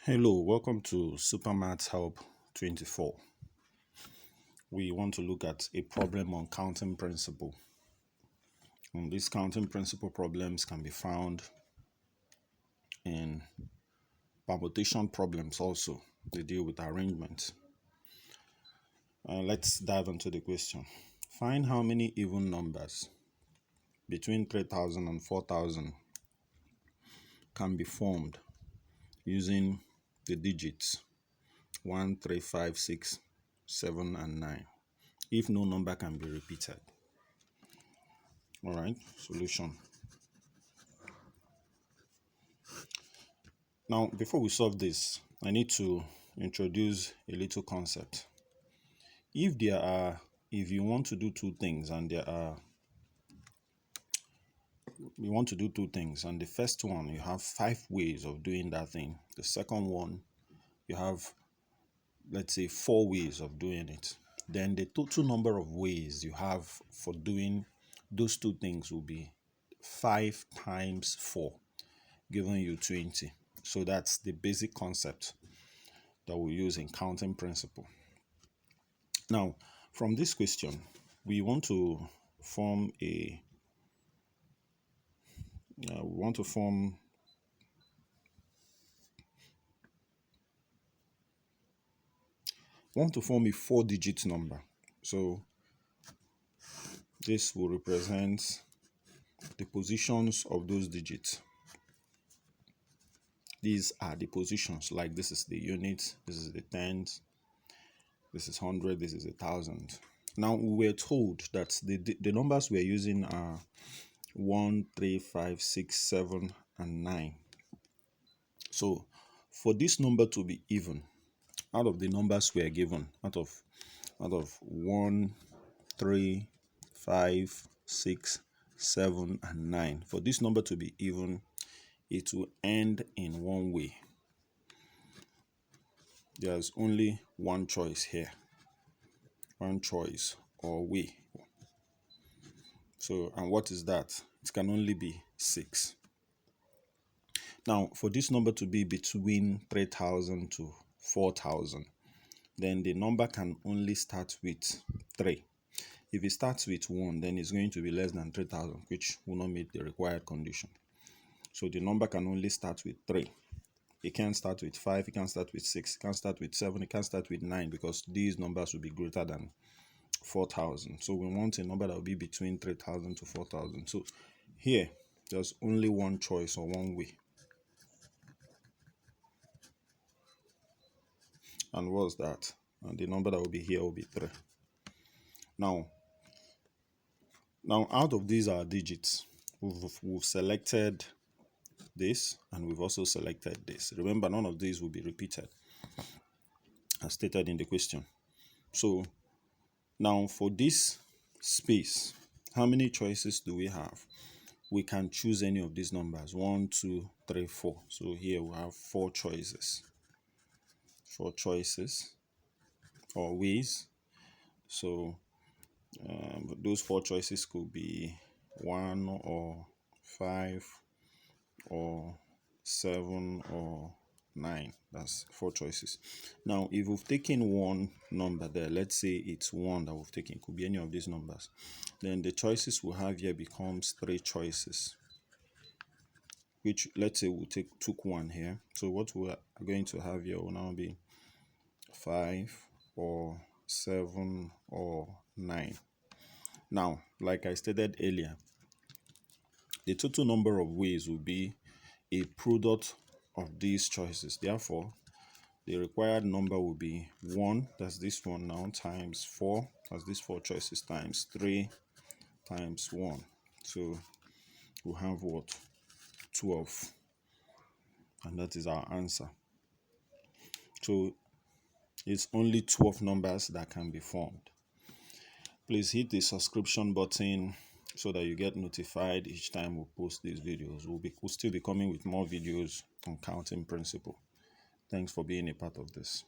Hello, welcome to Super Maths Help 24. We want to look at a problem on counting principle. These counting principle problems can be found in permutation problems also. They deal with arrangements. Let's dive into the question. Find how many even numbers between 3,000 and 4,000 can be formed using the digits 1, 3, 5, 6, 7, and 9 if no number can be repeated. All right, solution. Now, before we solve this, I need to introduce a little concept. If you want to do two things and the first one, you have 5 ways of doing that thing. The second one, you have, let's say, 4 ways of doing it. Then the total number of ways you have for doing those two things will be 5 times 4, giving you 20. So that's the basic concept that we use in counting principle. Now, from this question, we want to form a a 4-digit number. So this will represent the positions of those digits. These are the positions, like this is the unit, this is the tens, this is 100, this is 1,000. Now, we were told that the numbers we're using are 1, 3, 5, 6, 7, and 9. So, for this number to be even, out of the numbers we are given, out of 1, 3, 5, 6, 7, and 9, for this number to be even, it will end in one way. There's only one choice here. One choice or way. So, and what is that? It can only be 6. Now, for this number to be between 3,000 to 4,000, then the number can only start with 3. If it starts with 1, then it's going to be less than 3,000, which will not meet the required condition. So the number can only start with 3. It can't start with 5, it can't start with 6, it can't start with 7, it can't start with 9, because these numbers will be greater than 4,000. So we want a number that will be between 3,000 to 4,000. So here, there's only one choice or one way. And what's that? And the number that will be here will be 3. Now out of these are digits. We've selected this, and we've also selected this. Remember, none of these will be repeated, as stated in the question. So now for this space, how many choices do we have? We can choose any of these numbers. 1, 2, 3, 4. So here we have 4 choices. 4 choices or ways. So those 4 choices could be 1 or 5 or 7 or 9. That's 4 choices. Now, if we've taken one number there, let's say it's 1 that we've taken, could be any of these numbers, then the choices we have here becomes 3 choices, which, let's say we took 1 here. So what we are going to have here will now be 5 or 7 or 9. Now, like I stated earlier, the total number of ways will be a product of these choices. Therefore, the required number will be 1, that's this one now, times 4, that's these 4 choices, times 3, times 1. So we'll have what? 12. And that is our answer. So it's only 12 numbers that can be formed. Please hit the subscription button so that you get notified each time we post these videos. We'll still be coming with more videos on counting principle. Thanks for being a part of this.